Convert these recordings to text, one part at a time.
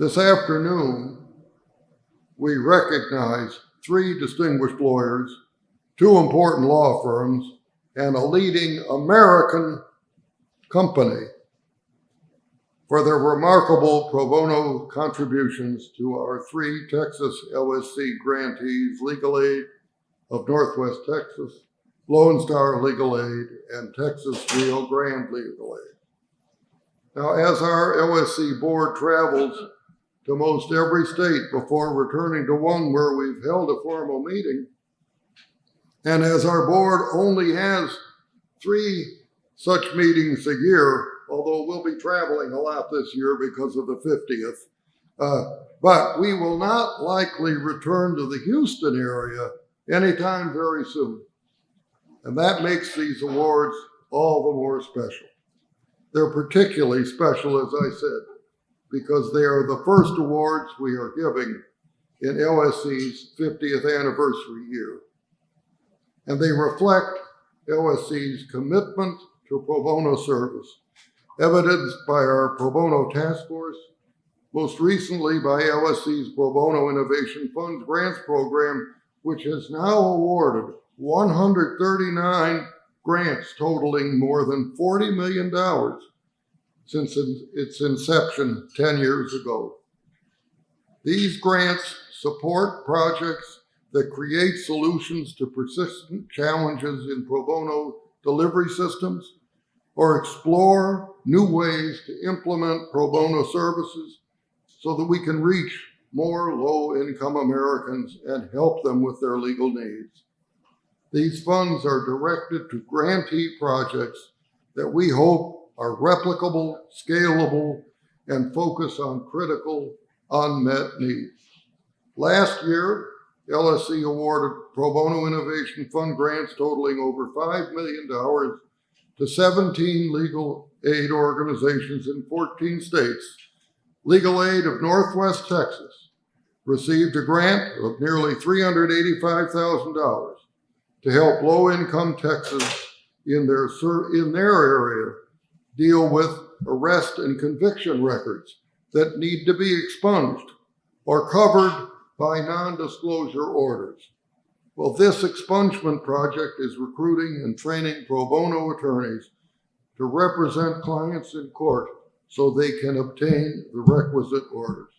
This afternoon, we recognize 3 distinguished lawyers, 2 important law firms, and a leading American company for their remarkable pro bono contributions to our 3 Texas LSC grantees, Legal Aid of Northwest Texas, Lone Star Legal Aid, and Texas Rio Grande Legal Aid. Now, as our LSC board travels to most every state before returning to one where we've held a formal meeting, and as our board only has 3 such meetings a year, although we'll be traveling a lot this year because of the 50th, but we will not likely return to the Houston area anytime very soon. And that makes these awards all the more special. They're particularly special, as I said, because they are the first awards we are giving in LSC's 50th anniversary year. And they reflect LSC's commitment to pro bono service, evidenced by our pro bono task force, most recently by LSC's Pro Bono Innovation Funds Grants Program, which has now awarded 139 grants totaling more than $40 million since its inception 10 years ago. These grants support projects that create solutions to persistent challenges in pro bono delivery systems, or explore new ways to implement pro bono services so that we can reach more low-income Americans and help them with their legal needs. These funds are directed to grantee projects that we hope are replicable, scalable, and focus on critical unmet needs. Last year, LSC awarded Pro Bono Innovation Fund grants totaling over $5 million to 17 legal aid organizations in 14 states. Legal Aid of Northwest Texas received a grant of nearly $385,000 to help low-income Texans in their area deal with arrest and conviction records that need to be expunged or covered by non-disclosure orders. Well, this expungement project is recruiting and training pro bono attorneys to represent clients in court so they can obtain the requisite orders.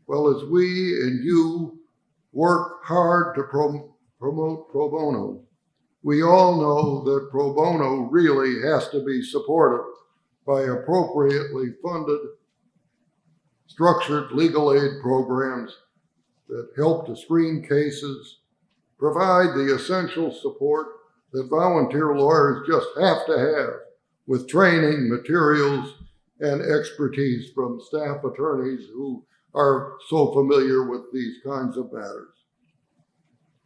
Well, as we and you work hard to promote pro bono, we all know that pro bono really has to be supported by appropriately funded, structured legal aid programs that help to screen cases, provide the essential support that volunteer lawyers just have to have with training, materials, and expertise from staff attorneys who are so familiar with these kinds of matters.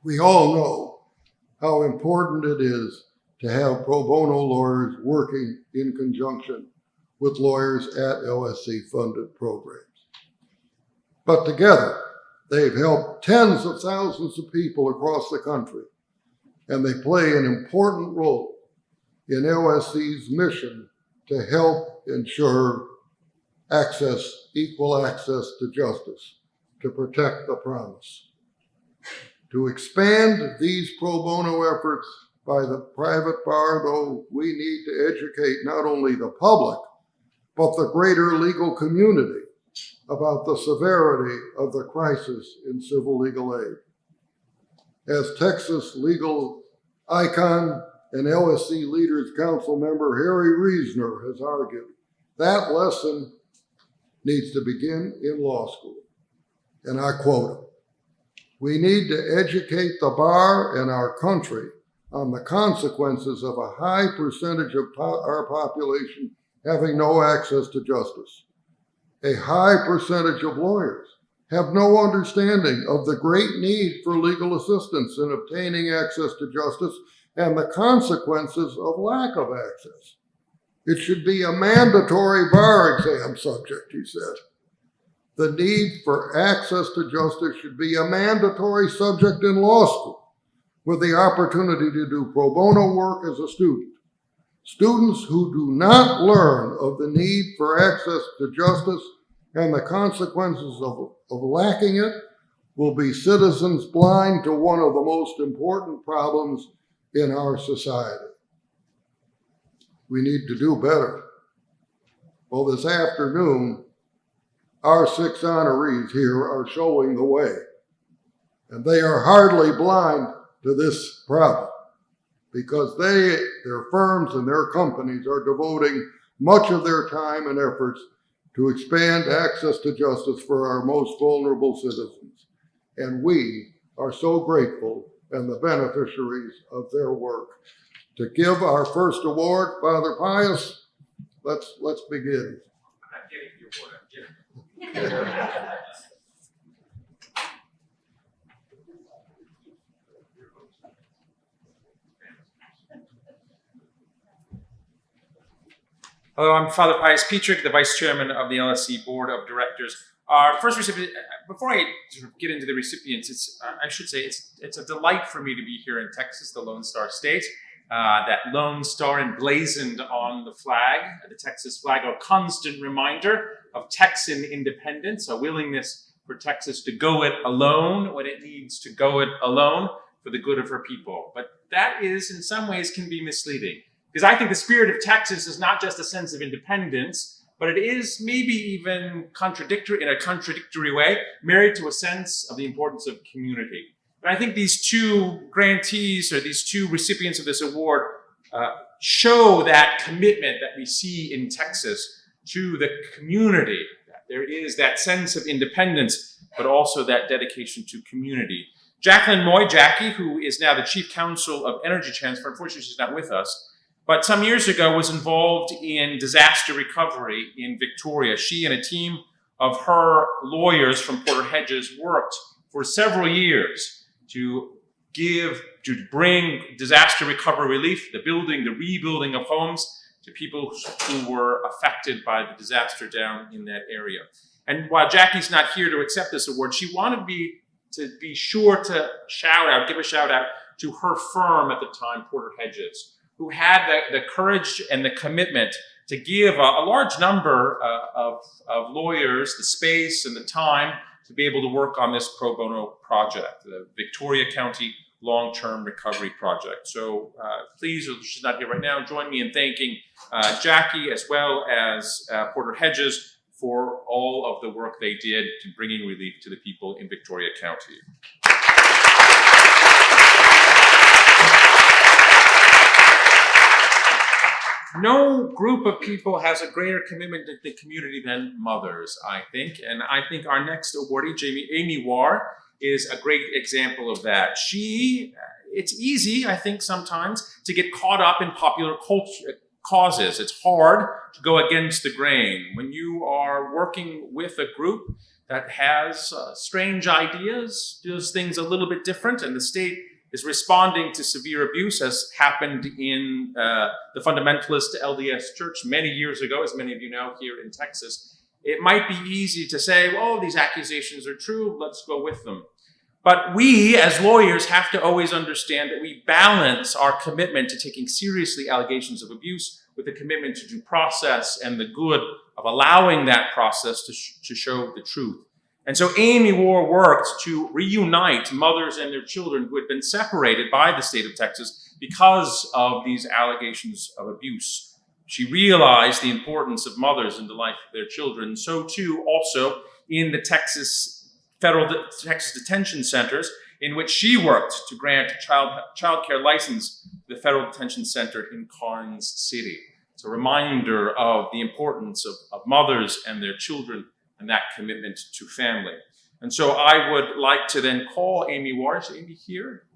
We all know how important it is to have pro bono lawyers working in conjunction with lawyers at LSC-funded programs. But together, they've helped tens of thousands of people across the country, and they play an important role in LSC's mission to help ensure equal access to justice, to protect the promise. To expand these pro bono efforts by the private bar, though, we need to educate not only the public, but the greater legal community about the severity of the crisis in civil legal aid. As Texas legal icon and LSC Leaders Council member Harry Reasoner has argued, that lesson needs to begin in law school. And I quote him, "We need to educate the bar and our country on the consequences of a high percentage of our population having no access to justice. A high percentage of lawyers have no understanding of the great need for legal assistance in obtaining access to justice and the consequences of lack of access. It should be a mandatory bar exam subject," he said. The need for access to justice should be a mandatory subject in law school, with the opportunity to do pro bono work as a student. Students who do not learn of the need for access to justice and the consequences of lacking it will be citizens blind to one of the most important problems in our society. We need to do better. Well, this afternoon, our 6 honorees here are showing the way, and they are hardly blind to this problem because their firms and their companies are devoting much of their time and efforts to expand access to justice for our most vulnerable citizens. And we are so grateful and the beneficiaries of their work. To give our first award, Father Pius, let's begin. I'm not getting the award, I'm giving. Hello, I'm Father Pius Petrick, the Vice Chairman of the LSC Board of Directors. Our first recipient, before I sort of get into the recipients, I should say it's a delight for me to be here in Texas, the Lone Star State. That Lone Star emblazoned on the flag, the Texas flag, a constant reminder of Texan independence, a willingness for Texas to go it alone when it needs to go it alone for the good of her people. But that is, in some ways, can be misleading. Because I think the spirit of Texas is not just a sense of independence, but it is maybe even contradictory, in a contradictory way, married to a sense of the importance of community. And I think these two grantees, or these two recipients of this award, show that commitment that we see in Texas to the community. There is that sense of independence, but also that dedication to community. Jacqueline Moy, Jackie, who is now the Chief Counsel of Energy Transfer, unfortunately she's not with us, but some years ago was involved in disaster recovery in Victoria. She and a team of her lawyers from Porter Hedges worked for several years to bring disaster recovery relief, the rebuilding of homes to people who were affected by the disaster down in that area. And while Jackie's not here to accept this award, she wanted me to be sure to give a shout out to her firm at the time, Porter Hedges, who had the courage and the commitment to give a large number of lawyers the space and the time to be able to work on this pro bono project, the Victoria County Long-Term Recovery Project. So please, she's not here right now, join me in thanking Jackie as well as Porter Hedges for all of the work they did to bringing relief to the people in Victoria County. No group of people has a greater commitment to the community than mothers, I think. And I think our next awardee, Amy War, is a great example of that. It's easy, I think, sometimes to get caught up in popular causes. It's hard to go against the grain. When you are working with a group that has strange ideas, does things a little bit different, and the state is responding to severe abuse, as happened in the fundamentalist LDS Church many years ago, as many of you know, here in Texas. It might be easy to say, well, these accusations are true, let's go with them. But we, as lawyers, have to always understand that we balance our commitment to taking seriously allegations of abuse with the commitment to due process and the good of allowing that process to show the truth. And so Amy War worked to reunite mothers and their children who had been separated by the state of Texas because of these allegations of abuse. She realized the importance of mothers in the life of their children. So too also in the federal Texas detention centers, in which she worked to grant a child care license to the federal detention center in Karnes City. It's a reminder of the importance of mothers and their children and that commitment to family. And so I would like to then call Amy War. Is Amy here?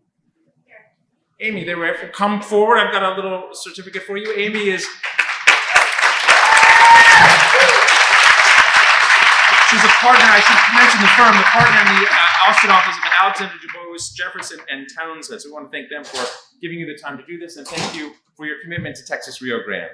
Amy, they were come forward. I've got a little certificate for you. Amy is, she's a partner, I should mention the firm, the partner in the Austin office of Alexander Dubose, Jefferson, and Townsend. So we want to thank them for giving you the time to do this, and thank you for your commitment to Texas Rio Grande.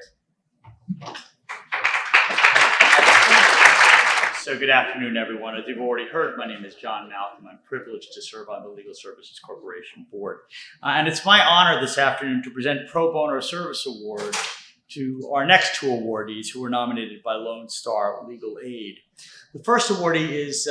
So good afternoon, everyone. As you've already heard, my name is John Malcolm. I'm privileged to serve on the Legal Services Corporation Board. And it's my honor this afternoon to present Pro Bono Service Award to our next two awardees who were nominated by Lone Star Legal Aid. The first awardee is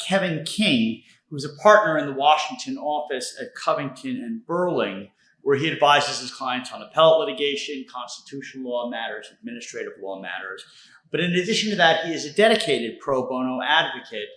Kevin King, who's a partner in the Washington office at Covington and Burling, where he advises his clients on appellate litigation, constitutional law matters, administrative law matters. But in addition to that, he is a dedicated pro bono advocate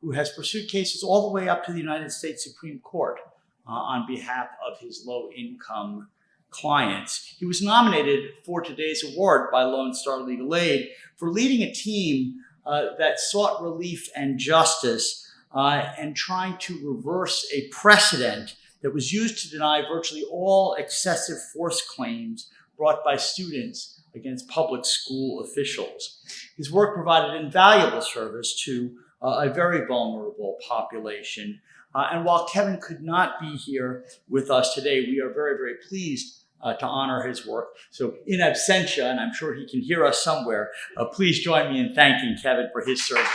who has pursued cases all the way up to the United States Supreme Court on behalf of his low-income clients. He was nominated for today's award by Lone Star Legal Aid for leading a team that sought relief and justice and trying to reverse a precedent that was used to deny virtually all excessive force claims brought by students against public school officials. His work provided invaluable service to a very vulnerable population. And while Kevin could not be here with us today, we are very, very pleased to honor his work. So in absentia, and I'm sure he can hear us somewhere, please join me in thanking Kevin for his service.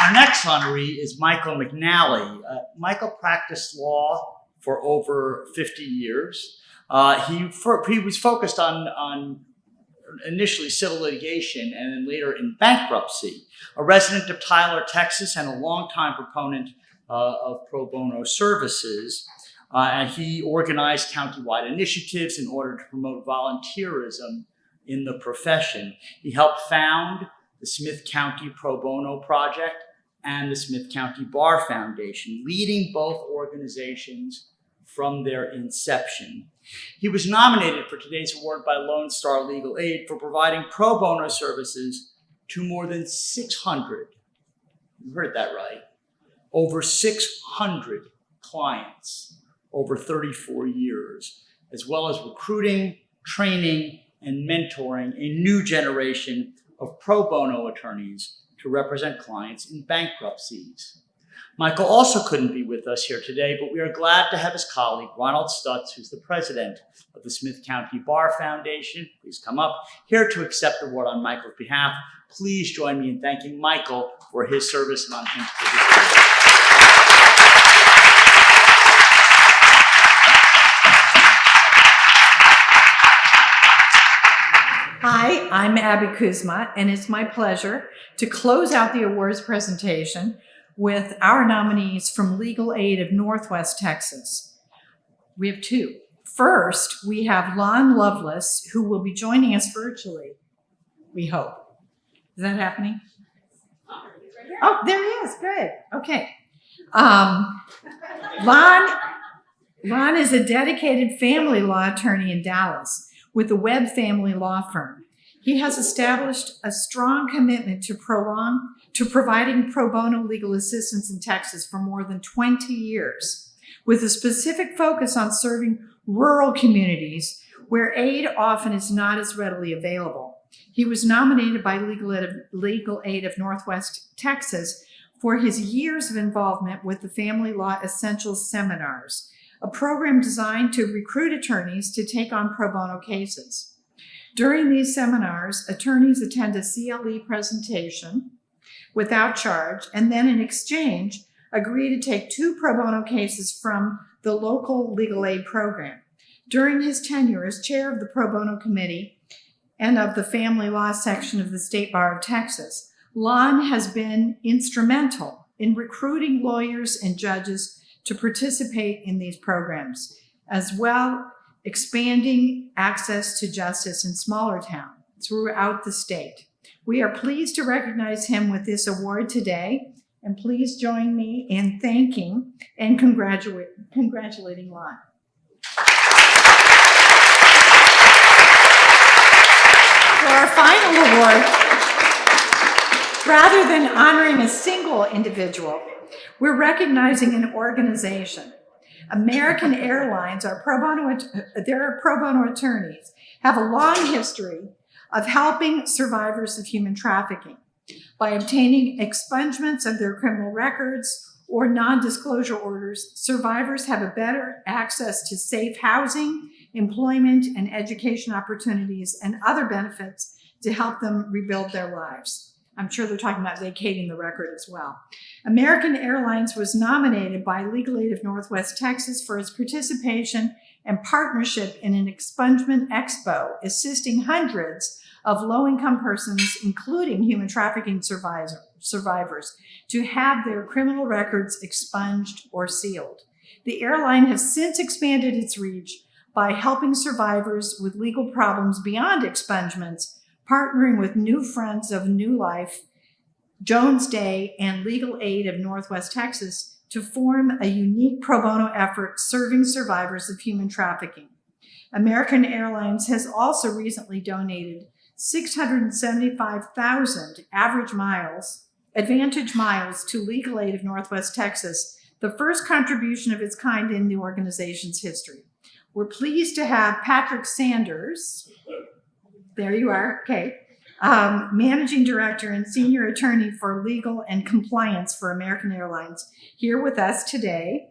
Our next honoree is Michael McNally. Michael practiced law for over 50 years. He was focused on initially civil litigation and then later in bankruptcy. A resident of Tyler, Texas, and a longtime proponent of pro bono services. And he organized countywide initiatives in order to promote volunteerism in the profession. He helped found the Smith County Pro Bono Project and the Smith County Bar Foundation, leading both organizations from their inception. He was nominated for today's award by Lone Star Legal Aid for providing pro bono services to more than 600, you heard that right, over 600 clients over 34 years, as well as recruiting, training, and mentoring a new generation of pro bono attorneys to represent clients in bankruptcies. Michael also couldn't be with us here today, but we are glad to have his colleague, Ronald Stutz, who's the president of the Smith County Bar Foundation. Please come up here to accept the award on Michael's behalf. Please join me in thanking Michael for his service and on him. Hi, I'm Abby Kuzma, and it's my pleasure to close out the awards presentation with our nominees from Legal Aid of Northwest Texas. We have two. First, we have Lon Lovelace, who will be joining us virtually, we hope. Is that happening? Oh, there he is. Good. Okay. Lon is a dedicated family law attorney in Dallas with the Webb Family Law Firm. He has established a strong commitment to providing pro bono legal assistance in Texas for more than 20 years, with a specific focus on serving rural communities where aid often is not as readily available. He was nominated by Legal Aid of Northwest Texas for his years of involvement with the Family Law Essentials Seminars, a program designed to recruit attorneys to take on pro bono cases. During these seminars, attorneys attend a CLE presentation without charge, and then in exchange, agree to take 2 pro bono cases from the local legal aid program. During his tenure as chair of the pro bono committee and of the family law section of the State Bar of Texas, Lon has been instrumental in recruiting lawyers and judges to participate in these programs, as well expanding access to justice in smaller towns throughout the state. We are pleased to recognize him with this award today, and please join me in thanking and congratulating Lon. For our final award, rather than honoring a single individual, we're recognizing an organization. American Airlines, their pro bono attorneys, have a long history of helping survivors of human trafficking by obtaining expungements of their criminal records or non-disclosure orders. Survivors have a better access to safe housing, employment, and education opportunities and other benefits to help them rebuild their lives. I'm sure they're talking about vacating the record as well. American Airlines was nominated by Legal Aid of Northwest Texas for its participation and partnership in an expungement expo, assisting hundreds of low-income persons, including human trafficking survivors, to have their criminal records expunged or sealed. The airline has since expanded its reach by helping survivors with legal problems beyond expungements, partnering with New Friends of New Life, Jones Day, and Legal Aid of Northwest Texas to form a unique pro bono effort serving survivors of human trafficking. American Airlines has also recently donated 675,000 Advantage miles to Legal Aid of Northwest Texas, the first contribution of its kind in the organization's history. We're pleased to have Patrick Sanders, there you are, okay, Managing Director and Senior Attorney for Legal and Compliance for American Airlines, here with us today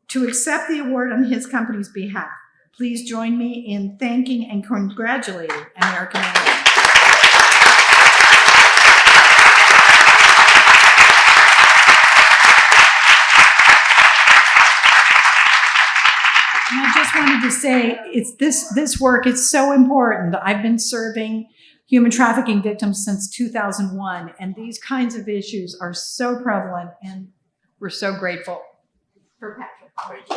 to accept the award on his company's behalf. Please join me in thanking and congratulating American Airlines. And I just wanted to say, it's this work is so important. I've been serving human trafficking victims since 2001, and these kinds of issues are so prevalent, and we're so grateful for Patrick.